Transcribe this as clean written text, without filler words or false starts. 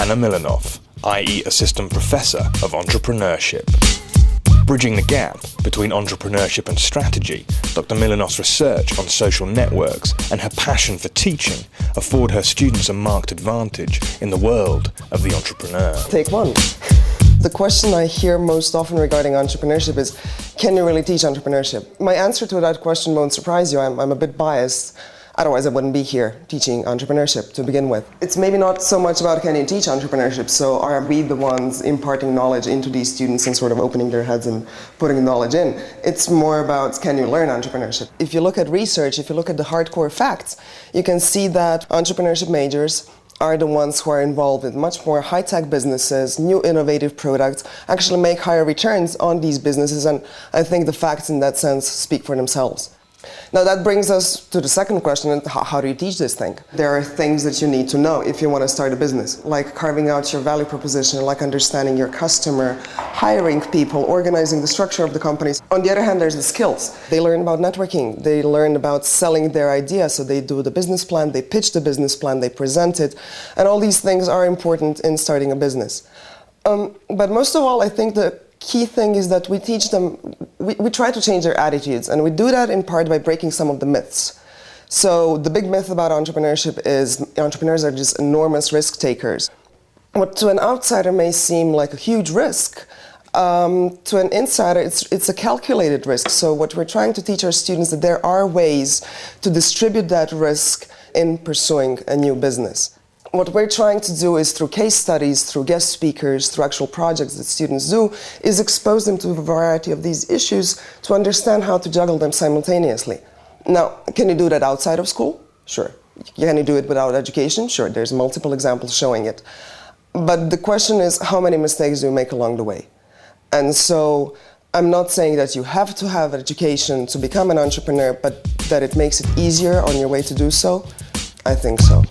Hana Milanov, i.e. Assistant Professor of Entrepreneurship. Bridging the gap between entrepreneurship and strategy, Dr. Milanov's research on social networks and her passion for teaching afford her students a marked advantage in the world of the entrepreneur. Take one. The question I hear most often regarding entrepreneurship is, can you really teach entrepreneurship? My answer to that question won't surprise you. I'm a bit biased. Otherwise, I wouldn't be here teaching entrepreneurship to begin with. It's maybe not so much about can you teach entrepreneurship, so are we the ones imparting knowledge into these students and sort of opening their heads and putting knowledge in. It's more about can you learn entrepreneurship. If you look at research, if you look at the hardcore facts, you can see that entrepreneurship majors are the ones who are involved with much more high-tech businesses, new innovative products, actually make higher returns on these businesses, and I think the facts in that sense speak for themselves. Now that brings us to the second question, how do you teach this thing? There are things that you need to know if you want to start a business, like carving out your value proposition, like understanding your customer, hiring people, organizing the structure of the companies. On the other hand, there's the skills. They learn about networking, they learn about selling their idea, so they do the business plan, they pitch the business plan, they present it, and all these things are important in starting a business. But most of all, I think the key thing is that we teach them, we try to change their attitudes, and we do that in part by breaking some of the myths. So the big myth about entrepreneurship is entrepreneurs are just enormous risk takers. What to an outsider may seem like a huge risk, to an insider it's a calculated risk. So what we're trying to teach our students is that there are ways to distribute that risk in pursuing a new business. What we're trying to do is through case studies, through guest speakers, through actual projects that students do, is expose them to a variety of these issues to understand how to juggle them simultaneously. Now, can you do that outside of school? Sure. Can you do it without education? Sure. There's multiple examples showing it. But the question is, how many mistakes do you make along the way? And so I'm not saying that you have to have education to become an entrepreneur, but that it makes it easier on your way to do so, I think so.